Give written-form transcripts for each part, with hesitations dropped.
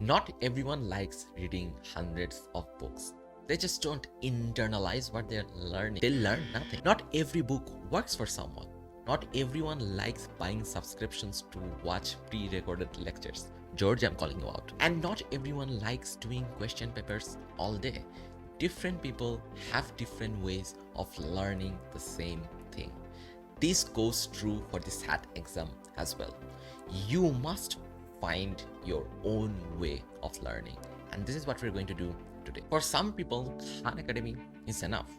Not everyone likes reading hundreds of books. They just don't internalize what they're learning. They learn nothing. Not every book works for someone. Not everyone likes buying subscriptions to watch pre-recorded lectures. George, I'm calling you out. And not everyone likes doing question papers all day. Different people have different ways of learning the same thing. This goes true for the SAT exam as well. You must find your own way of learning, and this is what we're going to do today. For some people, Khan Academy is enough.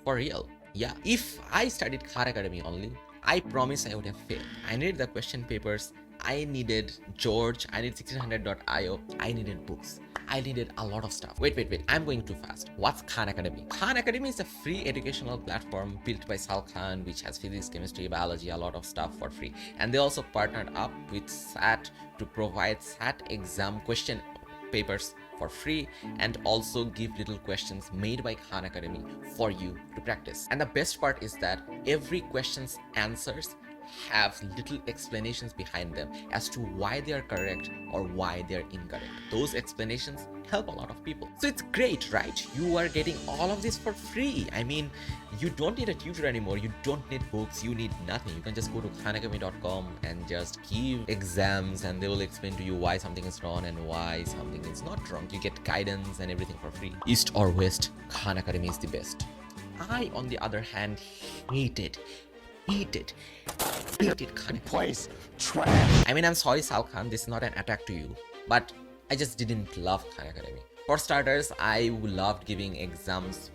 For real. Yeah. If I studied Khan Academy only, I promise I would have failed. I needed the question papers, I needed George, I needed 1600.io, I needed books. I needed a lot of stuff. Wait, I'm going too fast. What's Khan Academy? Khan Academy is a free educational platform built by Sal Khan, which has physics, chemistry, biology, a lot of stuff for free. And they also partnered up with SAT to provide SAT exam question papers for free and also give little questions made by Khan Academy for you to practice. And the best part is that every question's answers have little explanations behind them as to why they are correct or why they are incorrect. Those explanations help a lot of people. So it's great, right? You are getting all of this for free. I mean, you don't need a tutor anymore. You don't need books. You need nothing. You can just go to khanacademy.com and just give exams and they will explain to you why something is wrong and why something is not wrong. You get guidance and everything for free. East or West, Khan Academy is the best. I, on the other hand, hated Khan Place trash. I mean, I'm sorry, Sal Khan, this is not an attack to you, but I just didn't love Khan Academy. For starters, I loved giving exams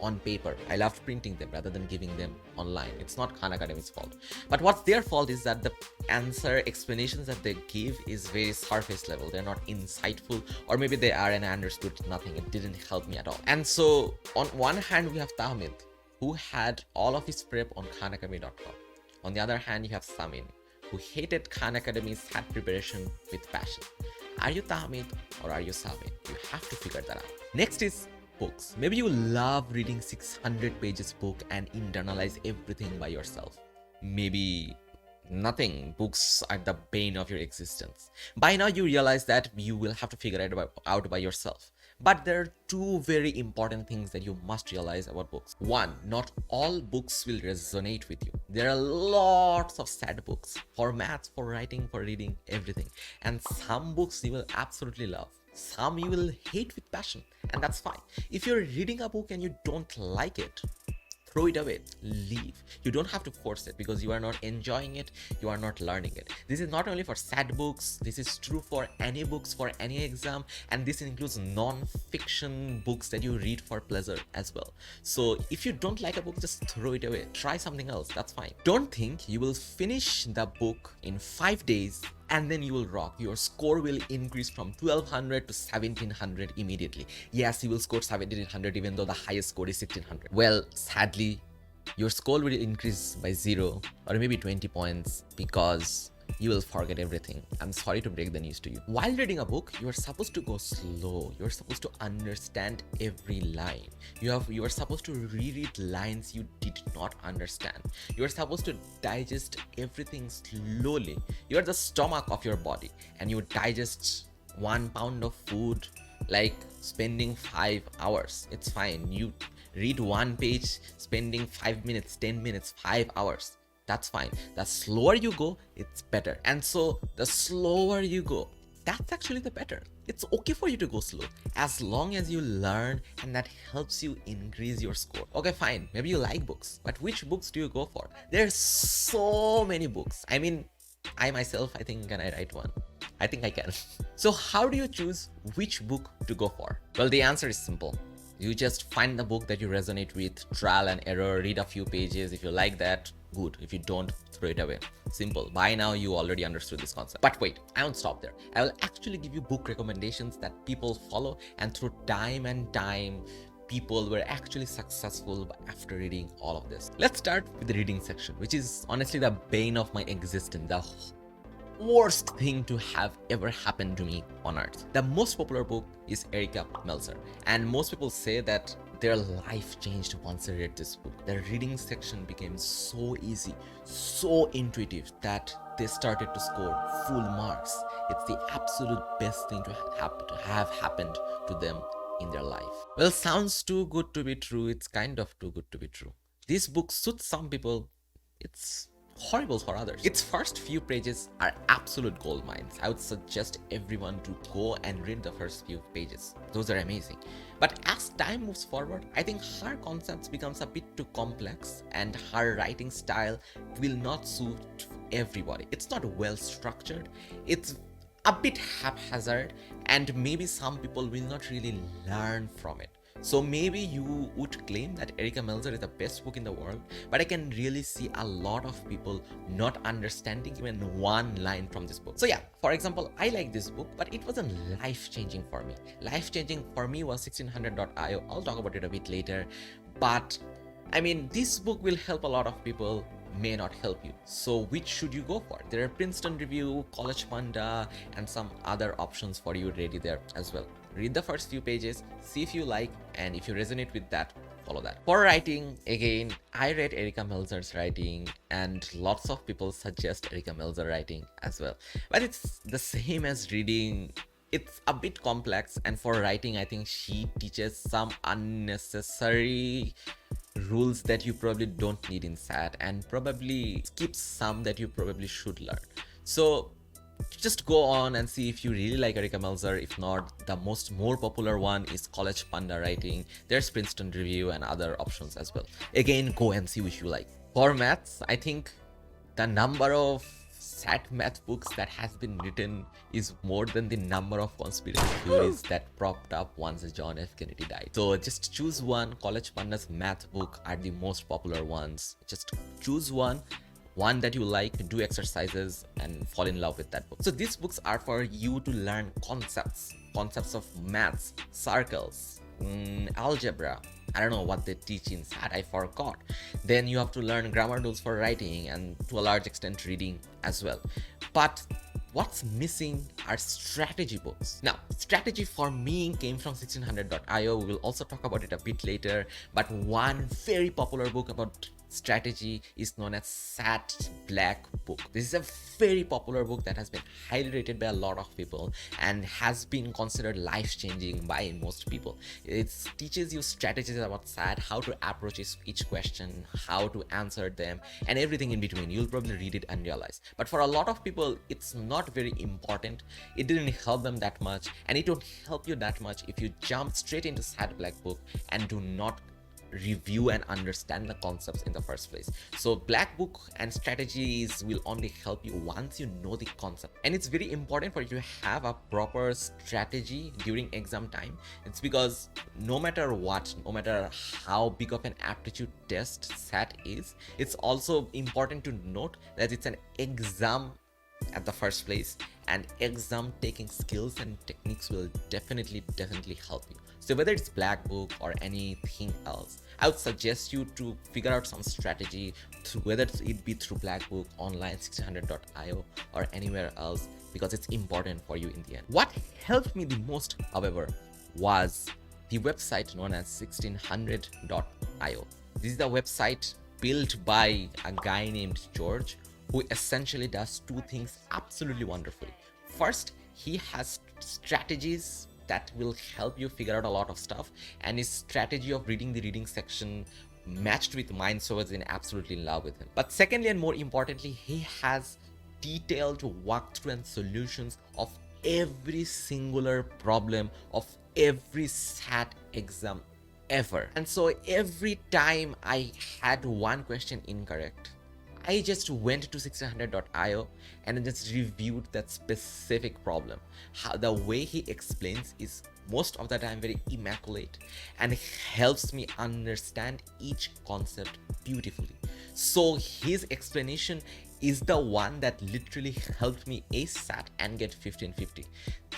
on paper. I loved printing them rather than giving them online. It's not Khan Academy's fault. But what's their fault is that the answer explanations that they give is very surface level. They're not insightful, or maybe they are and I understood nothing. It didn't help me at all. And so, on one hand, we have Tahmid, who had all of his prep on khanacademy.com. On the other hand, you have Samin, who hated Khan Academy's SAT preparation with passion. Are you Tahmid or are you Samin? You have to figure that out. Next is books. Maybe you love reading 600 pages book and internalize everything by yourself. Maybe nothing. Books are the bane of your existence. By now you realize that you will have to figure it out by yourself. But there are two very important things that you must realize about books. One, not all books will resonate with you. There are lots of sad books for maths, for writing, for reading, everything. And some books you will absolutely love. Some you will hate with passion, and that's fine. If you're reading a book and you don't like it, throw it away, leave. You don't have to force it because you are not enjoying it, you are not learning it. This is not only for sad books, this is true for any books, for any exam, and this includes non-fiction books that you read for pleasure as well. So if you don't like a book, just throw it away. Try something else, that's fine. Don't think you will finish the book in 5 days and then you will rock. Your score will increase from 1200 to 1700 immediately. Yes, you will score 1700 even though the highest score is 1600. Well, sadly, your score will increase by 0 or maybe 20 points because you will forget everything. I'm sorry to break the news to you. While reading a book, you are supposed to go slow. You're supposed to understand every line. You are supposed to reread lines you did not understand. You are supposed to digest everything slowly. You are the stomach of your body and you digest 1 pound of food like spending 5 hours. It's fine. You read 1 page, spending 5 minutes, 10 minutes, 5 hours. That's fine. The slower you go, it's better. And so the slower you go, that's actually the better. It's okay for you to go slow as long as you learn and that helps you increase your score. Okay, fine. Maybe you like books, but which books do you go for? There's so many books. I mean, I myself, I think, can I write one? I think I can. So how do you choose which book to go for? Well, the answer is simple. You just find the book that you resonate with, trial and error, read a few pages. If you like that, good. If you don't, throw it away. Simple. By now, you already understood this concept. But wait, I won't stop there. I will actually give you book recommendations that people follow, and through time and time, people were actually successful after reading all of this. Let's start with the reading section, which is honestly the bane of my existence, the worst thing to have ever happened to me on earth. The most popular book is Erika Meltzer, and most people say that their life changed once they read this book. The reading section became so easy, so intuitive that they started to score full marks. It's the absolute best thing to have happened to them in their life. Well, sounds too good to be true. It's kind of too good to be true. This book suits some people. It's horrible for others. Its first few pages are absolute gold mines. I would suggest everyone to go and read the first few pages. Those are amazing. But as time moves forward, I think her concepts becomes a bit too complex and her writing style will not suit everybody. It's not well structured. It's a bit haphazard and maybe some people will not really learn from it. So maybe you would claim that Erica Melzer is the best book in the world, but I can really see a lot of people not understanding even one line from this book. So yeah, for example, I like this book, but it wasn't life-changing for me. Life-changing for me was 1600.io. I'll talk about it a bit later, but I mean, this book will help a lot of people, may not help you. So which should you go for? There are Princeton Review, College Panda, and some other options for you ready there as well. Read the first few pages, see if you like, and if you resonate with that, follow that. For writing, again, I read Erica Melzer's writing, and lots of people suggest Erica Melzer writing as well. But it's the same as reading. It's a bit complex, and for writing, I think she teaches some unnecessary rules that you probably don't need in SAT, and probably skips some that you probably should learn. So just go on and see if you really like Erica Melzer. If not, the more popular one is College Panda writing. There's Princeton Review and other options as well. Again, go and see which you like. For maths, I think the number of SAT math books that has been written is more than the number of conspiracy theories that propped up once John F. Kennedy died. So just choose one. College Panda's math book are the most popular ones. Just choose one that you like, do exercises, and fall in love with that book. So these books are for you to learn concepts of maths, circles, algebra. I don't know what they teach in SAT, I forgot. Then you have to learn grammar rules for writing and to a large extent reading as well. But what's missing are strategy books. Now, strategy for me came from 1600.io. We will also talk about it a bit later. But one very popular book about strategy is known as SAT Black Book. This is a very popular book that has been highly rated by a lot of people and has been considered life-changing by most people. It teaches you strategies about SAT, how to approach each question, how to answer them, and everything in between. You'll probably read it and realize. But for a lot of people, it's not very important. It didn't help them that much, and it won't help you that much if you jump straight into SAT Black Book and do not review and understand the concepts in the first place. So Black Book and strategies will only help you once you know the concept, and it's very important for you to have a proper strategy during exam time. It's because no matter what, no matter how big of an aptitude test SAT is, it's also important to note that it's an exam at the first place, and exam taking skills and techniques will definitely help you. So whether it's Black Book or anything else, I would suggest you to figure out some strategy through, whether it be through Black Book, online, 1600.io, or anywhere else, because it's important for you in the end. What helped me the most, however, was the website known as 1600.io. This is the website built by a guy named George, who essentially does two things absolutely wonderfully. First, he has strategies that will help you figure out a lot of stuff, and his strategy of reading the reading section matched with mine, so I was absolutely in love with him. But secondly, and more importantly, he has detailed walkthrough and solutions of every singular problem of every SAT exam ever. And so every time I had one question incorrect, I just went to 1600.io and just reviewed that specific problem. How the way he explains is most of the time very immaculate and helps me understand each concept beautifully. So his explanation is the one that literally helped me ace SAT and get 1550.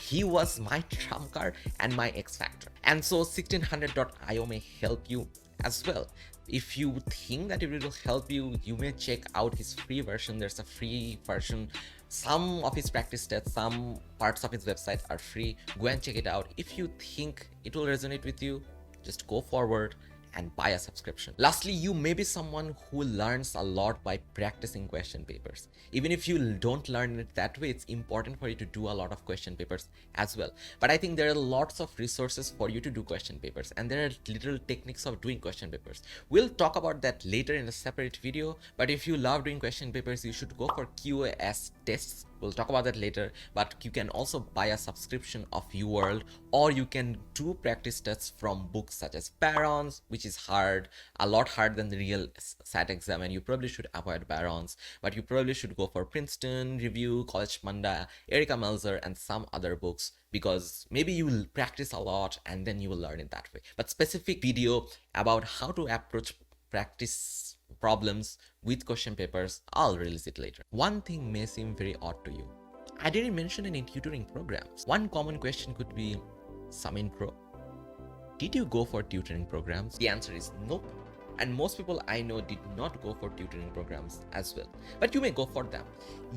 He was my trump card and my X factor. And so 1600.io may help you as well. If you think that it will help you, you may check out his free version. There's a free version. Some of his practice tests, some parts of his website are free. Go and check it out. If you think it will resonate with you, just go forward and buy a subscription. Lastly, you may be someone who learns a lot by practicing question papers. Even if you don't learn it that way, it's important for you to do a lot of question papers as well. But I think there are lots of resources for you to do question papers, and there are little techniques of doing question papers. We'll talk about that later in a separate video, but if you love doing question papers, you should go for QAS tests. We'll talk about that later, but you can also buy a subscription of UWorld, or you can do practice tests from books such as Barron's, which is hard, a lot harder than the real SAT exam, and you probably should avoid Barron's, but you probably should go for Princeton Review, College Manda, Erica Melzer, and some other books, because maybe you will practice a lot and then you will learn it that way. But specific video about how to approach practice problems with question papers, I'll release it later. One thing may seem very odd to you. I didn't mention any tutoring programs. One common question could be, some intro. Did you go for tutoring programs? The answer is nope. And most people I know did not go for tutoring programs as well. But you may go for them.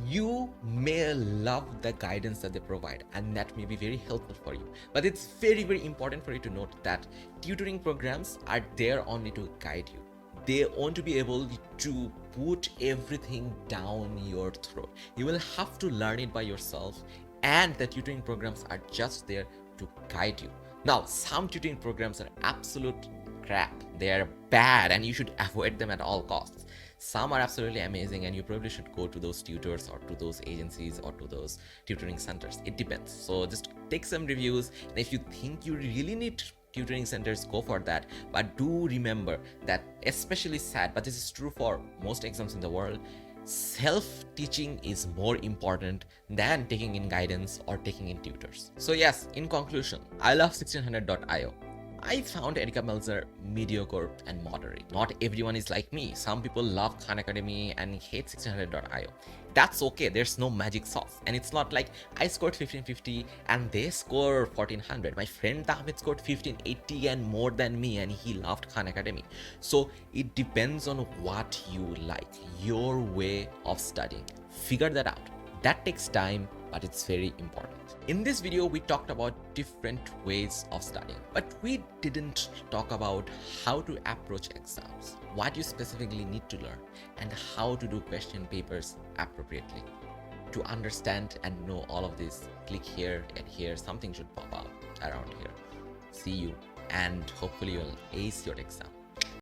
You may love the guidance that they provide, and that may be very helpful for you. But it's very, very important for you to note that tutoring programs are there only to guide you. They want to be able to put everything down your throat. You will have to learn it by yourself, and the tutoring programs are just there to guide you. Now, some tutoring programs are absolute crap. They are bad and you should avoid them at all costs. Some are absolutely amazing and you probably should go to those tutors or to those agencies or to those tutoring centers. It depends. So just take some reviews, and if you think you really need tutoring centers, go for that. But do remember that, especially SAT, but this is true for most exams in the world, self-teaching is more important than taking in guidance or taking in tutors. So yes, in conclusion, I love 1600.io. I found Erica Melzer mediocre and moderate. Not everyone is like me. Some people love Khan Academy and hate 1600.io. That's okay, there's no magic sauce. And it's not like I scored 1550 and they score 1400. My friend David scored 1580 and more than me, and he loved Khan Academy. So it depends on what you like, your way of studying. Figure that out. That takes time, but it's very important. In this video, we talked about different ways of studying, but we didn't talk about how to approach exams, what you specifically need to learn, and how to do question papers appropriately. To understand and know all of this, click here and here. Something should pop up around here. See you, and hopefully you'll ace your exam.